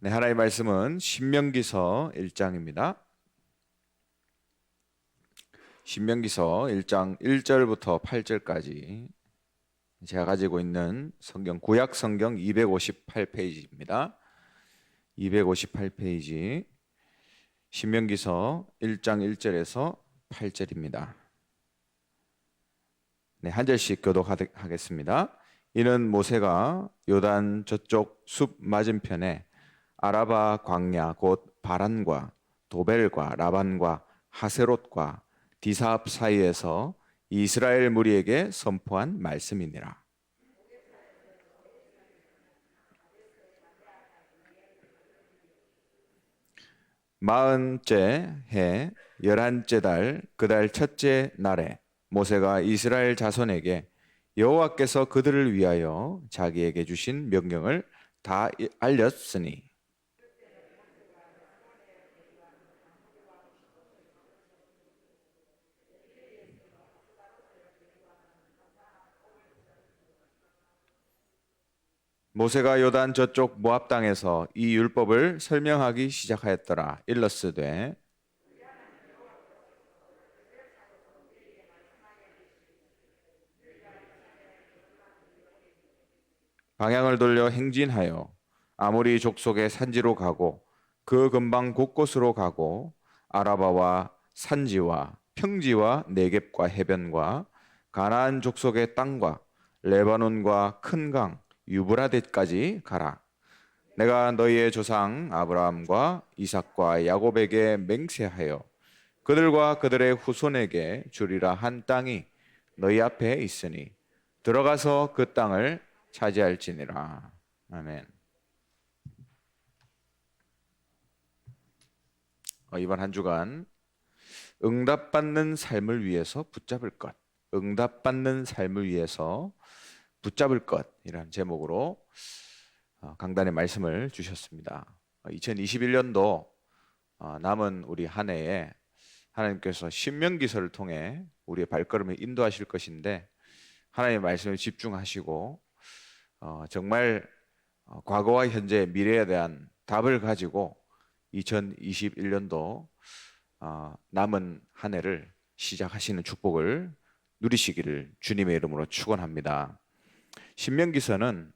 네, 하나님의 말씀은 신명기서 1장입니다. 신명기서 1장 1절부터 8절까지 제가 가지고 있는 성경 구약 성경 258페이지입니다. 258페이지 신명기서 1장 1절에서 8절입니다. 네, 한 절씩 교독하겠습니다. 이는 모세가 요단 저쪽 숲 맞은편에 아라바 광야 곧 바란과 도벨과 라반과 하세롯과 디사압 사이에서 이스라엘 무리에게 선포한 말씀이니라. 마흔째 해 열한째 달 그 달 첫째 날에 모세가 이스라엘 자손에게 여호와께서 그들을 위하여 자기에게 주신 명령을 다 알렸으니 모세가 요단 저쪽 모압 땅에서 이 율법을 설명하기 시작하였더라. 일러스되 방향을 돌려 행진하여 아모리 족속의 산지로 가고 그 근방 곳곳으로 가고 아라바와 산지와 평지와 네겝과 해변과 가나안 족속의 땅과 레바논과 큰 강 유브라데까지 가라. 내가 너희의 조상 아브라함과 이삭과 야곱에게 맹세하여 그들과 그들의 후손에게 주리라 한 땅이 너희 앞에 있으니 들어가서 그 땅을 차지할지니라. 아멘. 이번 한 주간 응답받는 삶을 위해서 붙잡을 것, 응답받는 삶을 위해서 붙잡을 것이라는 제목으로 강단의 말씀을 주셨습니다. 2021년도 남은 우리 한 해에 하나님께서 신명기서를 통해 우리의 발걸음을 인도하실 것인데 하나님의 말씀에 집중하시고 정말 과거와 현재 미래에 대한 답을 가지고 2021년도 남은 한 해를 시작하시는 축복을 누리시기를 주님의 이름으로 축원합니다. 신명기서는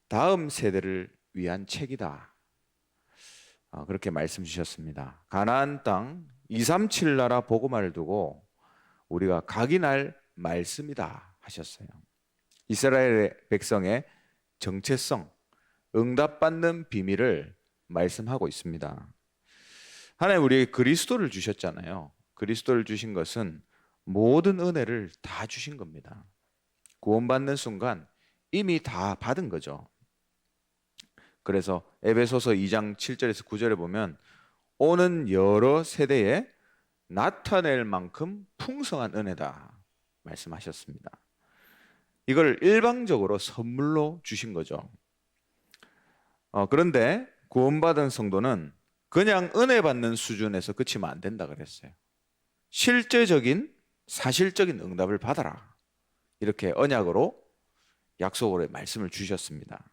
다음 세대를 위한 책이다. 그렇게 말씀 주셨습니다. 가나안 땅 237 나라 복음화를 두고 우리가 각인할 말씀이다 하셨어요. 이스라엘 백성의 정체성, 응답받는 비밀을 말씀하고 있습니다. 하나님 우리에게 그리스도를 주셨잖아요. 그리스도를 주신 것은 모든 은혜를 다 주신 겁니다. 구원받는 순간 이미 다 받은 거죠. 그래서 에베소서 2장 7절에서 9절에 보면 오는 여러 세대에 나타낼 만큼 풍성한 은혜다 말씀하셨습니다. 이걸 일방적으로 선물로 주신 거죠. 그런데 구원받은 성도는 그냥 은혜 받는 수준에서 그치면 안 된다 그랬어요. 실제적인 사실적인 응답을 받아라. 이렇게 언약으로 약속으로 말씀을 주셨습니다.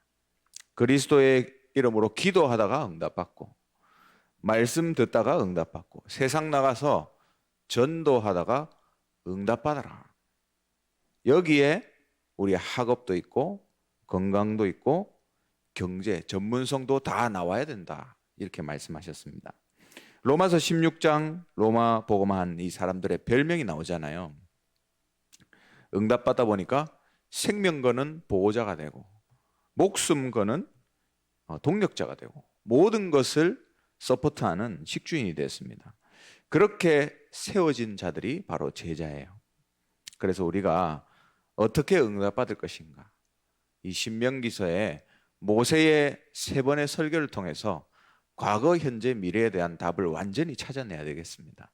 그리스도의 이름으로 기도하다가 응답받고 말씀 듣다가 응답받고 세상 나가서 전도하다가 응답받아라. 여기에 우리 학업도 있고 건강도 있고 경제, 전문성도 다 나와야 된다. 이렇게 말씀하셨습니다. 로마서 16장 로마 복음한 이 사람들의 별명이 나오잖아요. 응답받다 보니까 생명 거는 보호자가 되고 목숨 거는 동력자가 되고 모든 것을 서포트하는 식주인이 됐습니다. 그렇게 세워진 자들이 바로 제자예요. 그래서 우리가 어떻게 응답받을 것인가? 이 신명기서에 모세의 3번의 설교를 통해서 과거, 현재, 미래에 대한 답을 완전히 찾아내야 되겠습니다.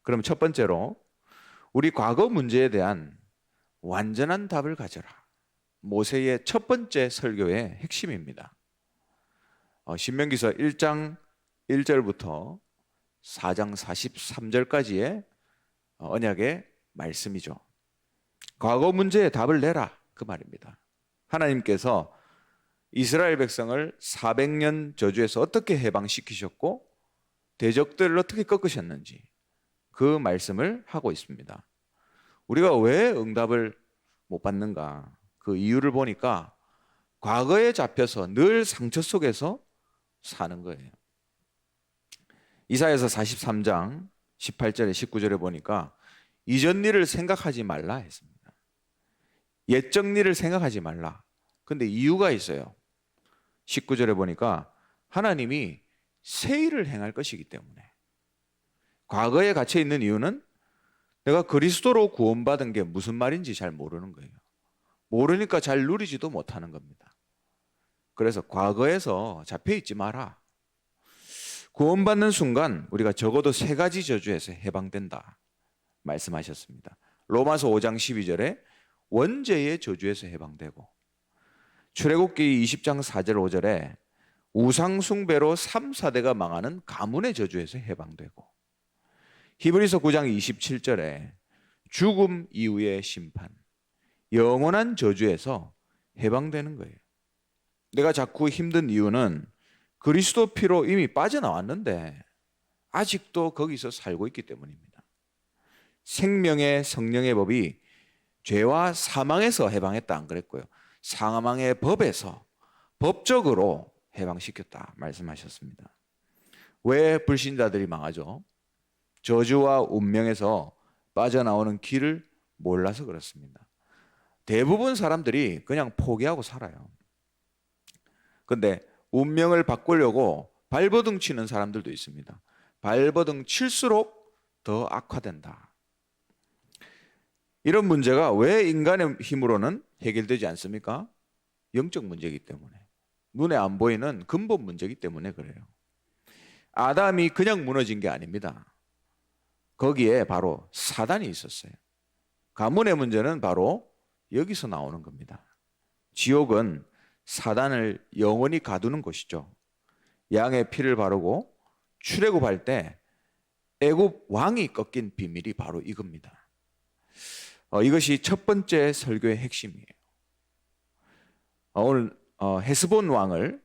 그럼 첫 번째로 우리 과거 문제에 대한 완전한 답을 가져라. 모세의 첫 번째 설교의 핵심입니다. 신명기서 1장 1절부터 4장 43절까지의 언약의 말씀이죠. 과거 문제에 답을 내라 그 말입니다. 하나님께서 이스라엘 백성을 400년 저주에서 어떻게 해방시키셨고 대적들을 어떻게 꺾으셨는지 그 말씀을 하고 있습니다. 우리가 왜 응답을 못 받는가? 그 이유를 보니까 과거에 잡혀서 늘 상처 속에서 사는 거예요. 이사야서 43장 18절에 19절에 보니까 이전 일을 생각하지 말라 했습니다. 옛적 일을 생각하지 말라. 근데 이유가 있어요. 19절에 보니까 하나님이 새 일을 행할 것이기 때문에. 과거에 갇혀 있는 이유는 내가 그리스도로 구원받은 게 무슨 말인지 잘 모르는 거예요. 모르니까 잘 누리지도 못하는 겁니다. 그래서 과거에서 잡혀 있지 마라. 구원받는 순간 우리가 적어도 3가지 저주에서 해방된다 말씀하셨습니다. 로마서 5장 12절에 원죄의 저주에서 해방되고, 출애굽기 20장 4절 5절에 우상 숭배로 3, 4대가 망하는 가문의 저주에서 해방되고, 히브리서 9장 27절에 죽음 이후의 심판, 영원한 저주에서 해방되는 거예요. 내가 자꾸 힘든 이유는 그리스도 피로 이미 빠져나왔는데 아직도 거기서 살고 있기 때문입니다. 생명의 성령의 법이 죄와 사망에서 해방했다 안 그랬고요. 사망의 법에서 법적으로 해방시켰다 말씀하셨습니다. 왜 불신자들이 망하죠? 저주와 운명에서 빠져나오는 길을 몰라서 그렇습니다. 대부분 사람들이 그냥 포기하고 살아요. 근데 운명을 바꾸려고 발버둥 치는 사람들도 있습니다. 발버둥 칠수록 더 악화된다. 이런 문제가 왜 인간의 힘으로는 해결되지 않습니까? 영적 문제이기 때문에. 눈에 안 보이는 근본 문제이기 때문에 그래요. 아담이 그냥 무너진 게 아닙니다. 거기에 바로 사단이 있었어요. 가문의 문제는 바로 여기서 나오는 겁니다. 지옥은 사단을 영원히 가두는 곳이죠. 양의 피를 바르고 출애굽할 때 애굽 왕이 꺾인 비밀이 바로 이겁니다. 이것이 첫 번째 설교의 핵심이에요. 오늘 헤스본 왕을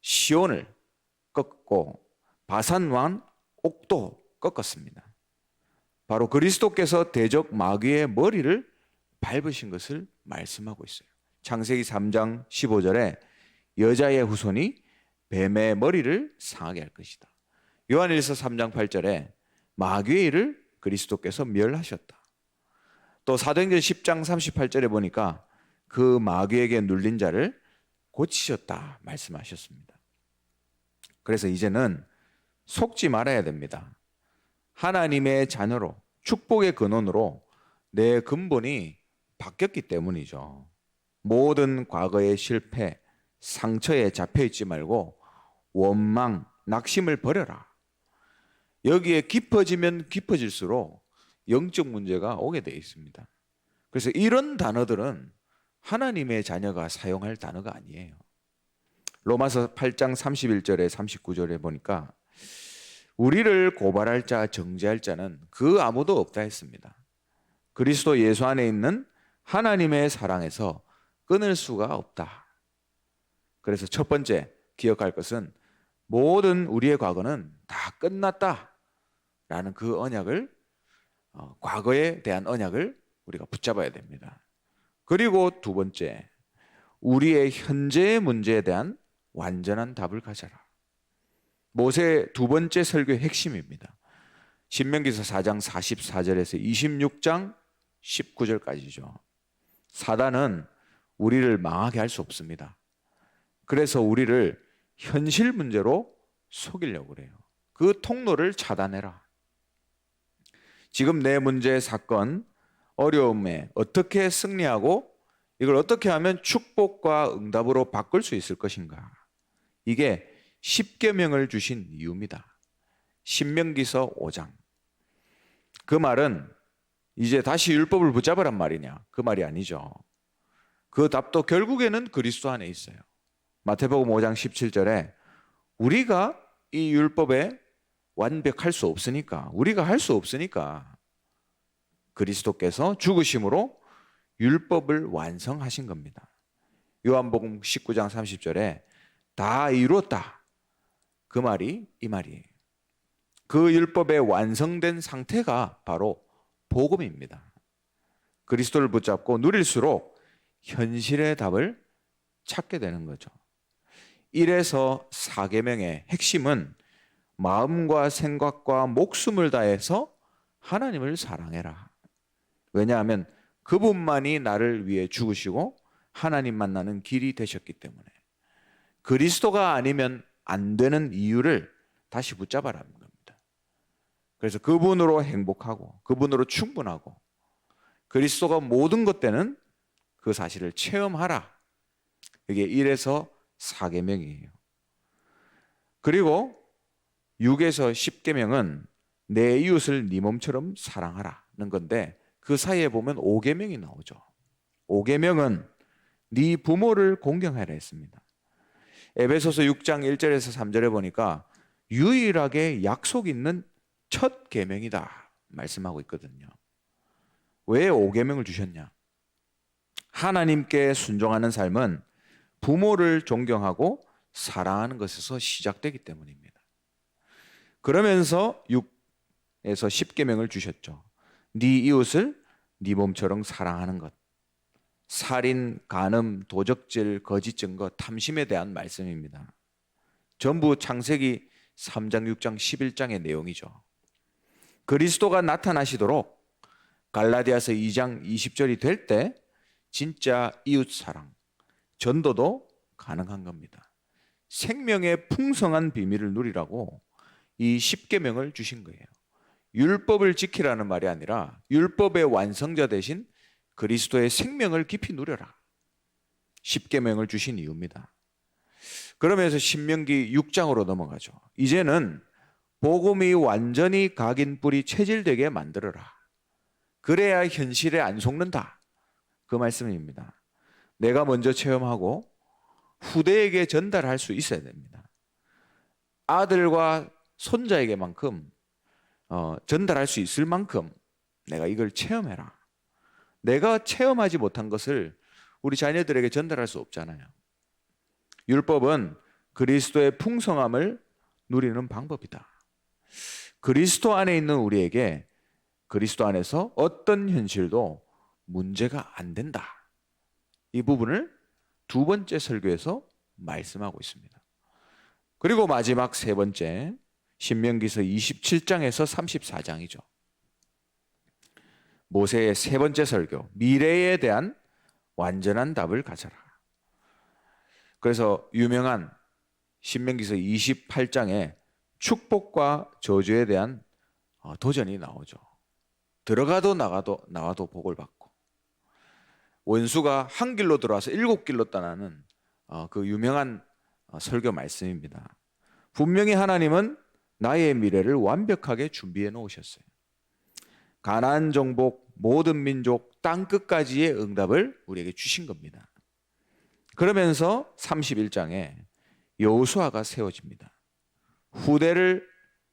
시온을 꺾고 바산 왕 옥도 꺾었습니다. 바로 그리스도께서 대적 마귀의 머리를 밟으신 것을 말씀하고 있어요. 창세기 3장 15절에 여자의 후손이 뱀의 머리를 상하게 할 것이다. 요한일서 3장 8절에 마귀의 일을 그리스도께서 멸하셨다. 또 사도행전 10장 38절에 보니까 그 마귀에게 눌린 자를 고치셨다 말씀하셨습니다. 그래서 이제는 속지 말아야 됩니다. 하나님의 자녀로, 축복의 근원으로 내 근본이 바뀌었기 때문이죠. 모든 과거의 실패, 상처에 잡혀있지 말고 원망, 낙심을 버려라. 여기에 깊어지면 깊어질수록 영적 문제가 오게 되어 있습니다. 그래서 이런 단어들은 하나님의 자녀가 사용할 단어가 아니에요. 로마서 8장 31절에 39절에 보니까 우리를 고발할 자, 정죄할 자는 그 아무도 없다 했습니다. 그리스도 예수 안에 있는 하나님의 사랑에서 끊을 수가 없다. 그래서 첫 번째 기억할 것은 모든 우리의 과거는 다 끝났다라는 그 언약을, 과거에 대한 언약을 우리가 붙잡아야 됩니다. 그리고 두 번째, 우리의 현재의 문제에 대한 완전한 답을 가져라. 모세의 두 번째 설교의 핵심입니다. 신명기서 4장 44절에서 26장 19절까지죠. 사단은 우리를 망하게 할 수 없습니다. 그래서 우리를 현실 문제로 속이려고 그래요. 그 통로를 차단해라. 지금 내 문제, 사건, 어려움에 어떻게 승리하고 이걸 어떻게 하면 축복과 응답으로 바꿀 수 있을 것인가. 이게 십계명을 주신 이유입니다. 신명기서 5장. 그 말은 이제 다시 율법을 붙잡으란 말이냐? 그 말이 아니죠. 그 답도 결국에는 그리스도 안에 있어요. 마태복음 5장 17절에 우리가 이 율법에 완벽할 수 없으니까, 우리가 할 수 없으니까 그리스도께서 죽으심으로 율법을 완성하신 겁니다. 요한복음 19장 30절에 다 이루었다. 그 말이 이 말이에요. 그 율법의 완성된 상태가 바로 복음입니다. 그리스도를 붙잡고 누릴수록 현실의 답을 찾게 되는 거죠. 이래서 4계명의 핵심은 마음과 생각과 목숨을 다해서 하나님을 사랑해라. 왜냐하면 그분만이 나를 위해 죽으시고 하나님 만나는 길이 되셨기 때문에 그리스도가 아니면 안 되는 이유를 다시 붙잡아라는 겁니다. 그래서 그분으로 행복하고 그분으로 충분하고 그리스도가 모든 것 되는 그 사실을 체험하라. 이게 1에서 4계명이에요. 그리고 6에서 10계명은 내 이웃을 네 몸처럼 사랑하라는 건데 그 사이에 보면 5계명이 나오죠. 5계명은 네 부모를 공경하라 했습니다. 에베소서 6장 1절에서 3절에 보니까 유일하게 약속 있는 첫 계명이다 말씀하고 있거든요. 왜 5계명을 주셨냐? 하나님께 순종하는 삶은 부모를 존경하고 사랑하는 것에서 시작되기 때문입니다. 그러면서 6에서 10계명을 주셨죠. 네 이웃을 네 몸처럼 사랑하는 것. 살인, 간음, 도적질, 거짓 증거, 탐심에 대한 말씀입니다. 전부 창세기 3장, 6장, 11장의 내용이죠. 그리스도가 나타나시도록 갈라디아서 2장 20절이 될 때 진짜 이웃 사랑, 전도도 가능한 겁니다. 생명의 풍성한 비밀을 누리라고 이 10계명을 주신 거예요. 율법을 지키라는 말이 아니라 율법의 완성자 대신 그리스도의 생명을 깊이 누려라. 10계명을 주신 이유입니다. 그러면서 신명기 6장으로 넘어가죠. 이제는 복음이 완전히 각인 뿌리 체질되게 만들어라. 그래야 현실에 안 속는다. 그 말씀입니다. 내가 먼저 체험하고 후대에게 전달할 수 있어야 됩니다. 아들과 손자에게만큼 전달할 수 있을 만큼 내가 이걸 체험해라. 내가 체험하지 못한 것을 우리 자녀들에게 전달할 수 없잖아요. 율법은 그리스도의 풍성함을 누리는 방법이다. 그리스도 안에 있는 우리에게 그리스도 안에서 어떤 현실도 문제가 안 된다. 이 부분을 두 번째 설교에서 말씀하고 있습니다. 그리고 마지막 세 번째 신명기서 27장에서 34장이죠. 모세의 세 번째 설교, 미래에 대한 완전한 답을 가져라. 그래서 유명한 신명기서 28장에 축복과 저주에 대한 도전이 나오죠. 들어가도 나와도 복을 받고 원수가 한 길로 들어와서 7길로 떠나는 그 유명한 설교 말씀입니다. 분명히 하나님은 나의 미래를 완벽하게 준비해 놓으셨어요. 가나안 정복, 모든 민족, 땅 끝까지의 응답을 우리에게 주신 겁니다. 그러면서 31장에 여호수아가 세워집니다. 후대를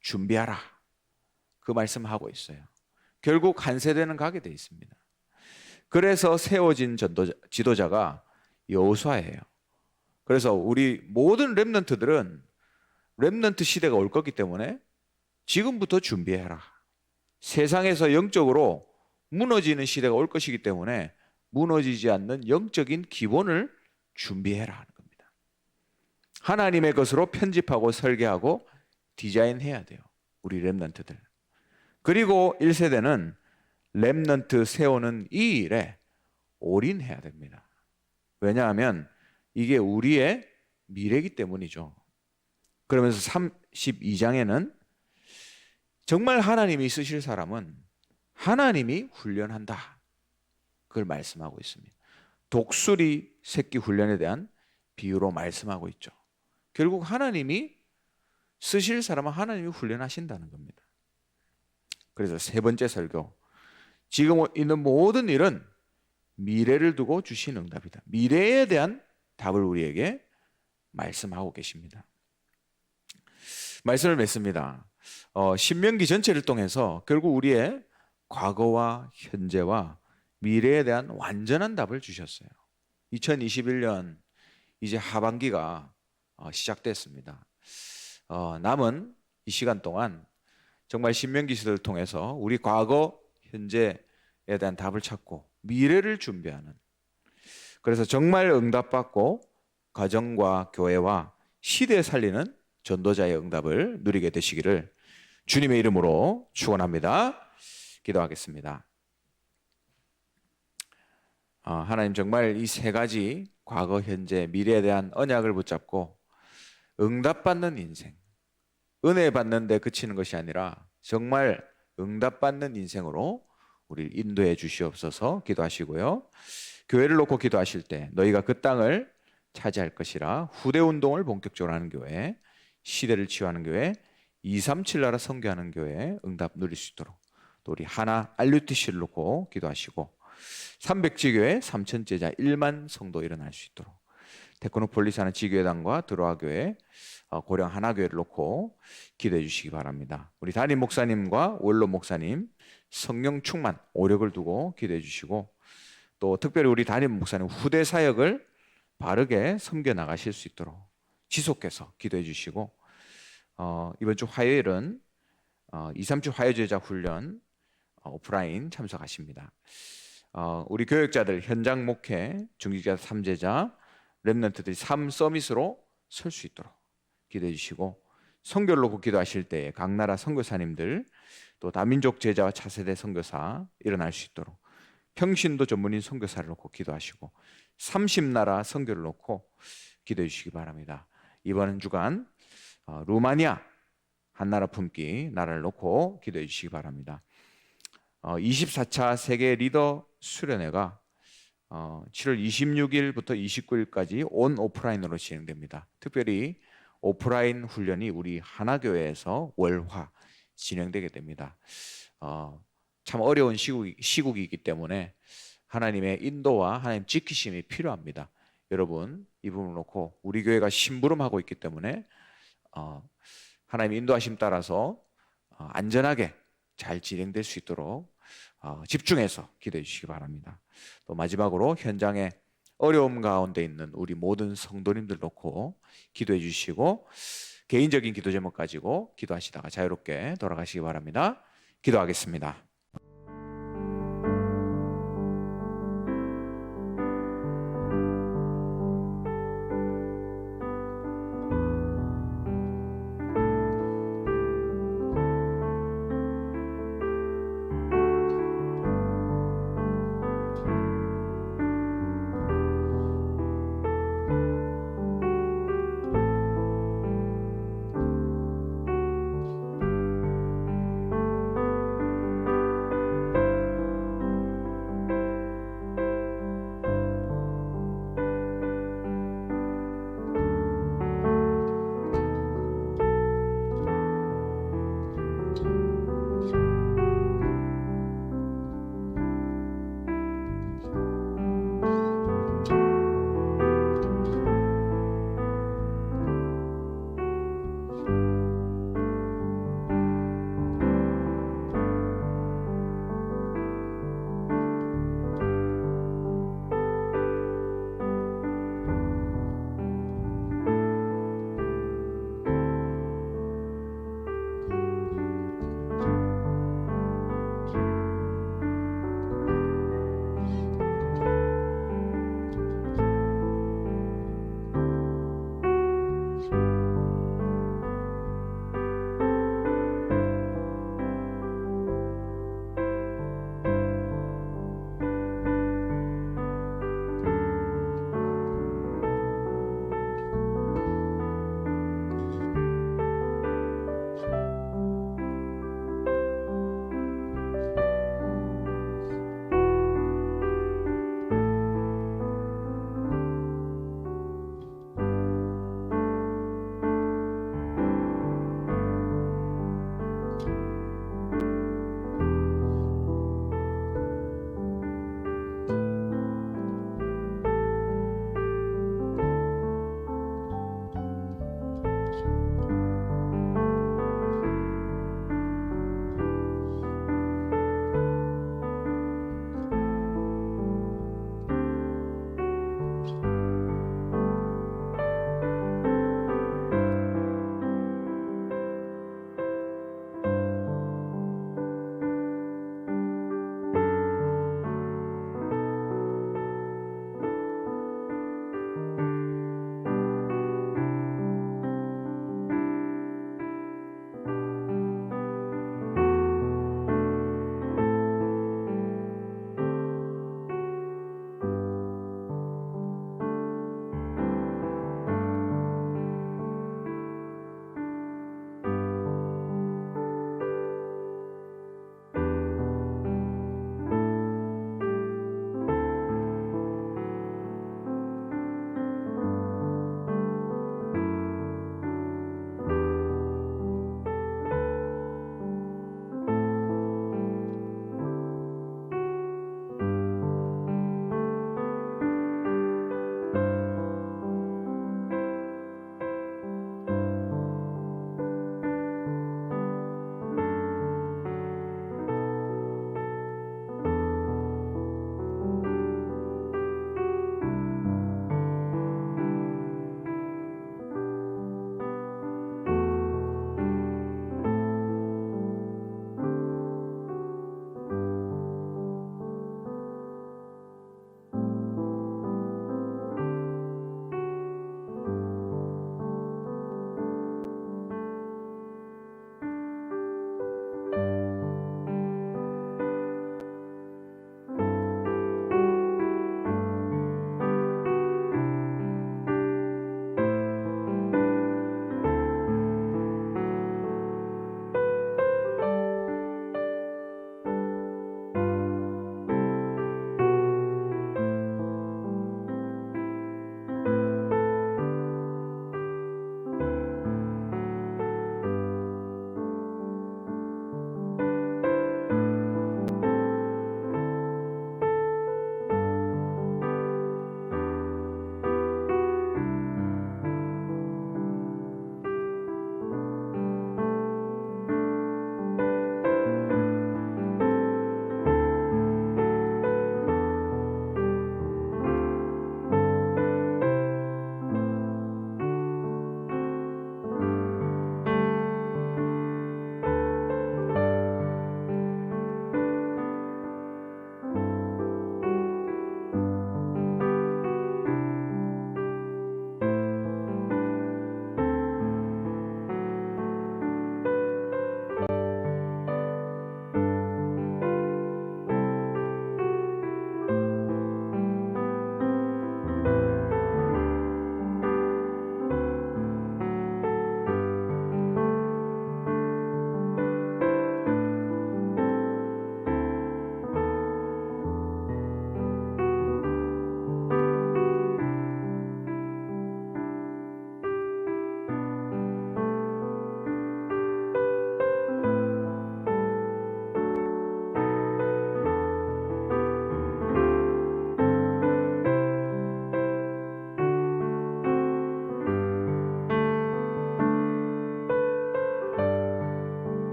준비하라. 그 말씀하고 있어요. 결국 한 세대는 가게 돼 있습니다. 그래서 세워진 지도자가 여호수아예요. 그래서 우리 모든 렘넌트들은 렘넌트 시대가 올 거기 때문에 지금부터 준비해라. 세상에서 영적으로 무너지는 시대가 올 것이기 때문에 무너지지 않는 영적인 기본을 준비해라 하는 겁니다. 하나님의 것으로 편집하고 설계하고 디자인해야 돼요. 우리 렘넌트들. 그리고 1세대는 렘넌트 세우는 이 일에 올인해야 됩니다. 왜냐하면 이게 우리의 미래이기 때문이죠. 그러면서 32장에는 정말 하나님이 쓰실 사람은 하나님이 훈련한다. 그걸 말씀하고 있습니다. 독수리 새끼 훈련에 대한 비유로 말씀하고 있죠. 결국 하나님이 쓰실 사람은 하나님이 훈련하신다는 겁니다. 그래서 세 번째 설교, 지금 있는 모든 일은 미래를 두고 주신 응답이다. 미래에 대한 답을 우리에게 말씀하고 계십니다. 말씀을 맺습니다. 신명기 전체를 통해서 결국 우리의 과거와 현재와 미래에 대한 완전한 답을 주셨어요. 2021년 이제 하반기가 시작됐습니다. 남은 이 시간 동안 정말 신명기 시대를 통해서 우리 과거, 현재에 대한 답을 찾고 미래를 준비하는, 그래서 정말 응답받고 가정과 교회와 시대에 살리는 전도자의 응답을 누리게 되시기를 주님의 이름으로 축원합니다. 기도하겠습니다. 하나님, 정말 이 세 가지 과거, 현재, 미래에 대한 언약을 붙잡고 응답받는 인생, 은혜 받는 데 그치는 것이 아니라 정말 응답받는 인생으로 우리를 인도해 주시옵소서 기도하시고요. 교회를 놓고 기도하실 때 너희가 그 땅을 차지할 것이라 후대운동을 본격적으로 하는 교회, 시대를 치유하는 교회, 237 나라 선교하는 교회 응답 누릴 수 있도록 또 우리 하나 RUTC를 놓고 기도하시고 300지교회 3,000제자 1만 성도 일어날 수 있도록 테크노폴리스 하는 지교회당과 드로아교회, 고령 하나교회를 놓고 기도해 주시기 바랍니다. 우리 담임 목사님과 원로 목사님 성령 충만, 오력을 두고 기도해 주시고 또 특별히 우리 담임 목사님 후대 사역을 바르게 섬겨 나가실 수 있도록 지속해서 기도해 주시고 이번 주 화요일은 237 화요제자 훈련 오프라인 참석하십니다. 우리 교역자들 현장 목회, 중직자 3제자, 렘넌트들이 3 서밋으로 설 수 있도록 기도해 주시고 선교를 놓고 기도하실 때 각 나라 선교사님들 또 다민족 제자와 차세대 선교사 일어날 수 있도록 평신도 전문인 선교사를 놓고 기도하시고 30나라 선교를 놓고 기도해 주시기 바랍니다. 이번 주간 루마니아 한나라 품기 나라를 놓고 기도해 주시기 바랍니다. 24차 세계 리더 수련회가 7월 26일부터 29일까지 온 오프라인으로 진행됩니다. 특별히 오프라인 훈련이 우리 하나교회에서 월화 진행되게 됩니다. 참 어려운 시국이기 때문에 하나님의 인도와 하나님 지키심이 필요합니다. 여러분, 이 부분을 놓고 우리 교회가 심부름하고 있기 때문에 하나님의 인도하심 따라서 안전하게 잘 진행될 수 있도록 집중해서 기도해 주시기 바랍니다. 또 마지막으로 현장에 어려움 가운데 있는 우리 모든 성도님들 놓고 기도해 주시고 개인적인 기도 제목 가지고 기도하시다가 자유롭게 돌아가시기 바랍니다. 기도하겠습니다.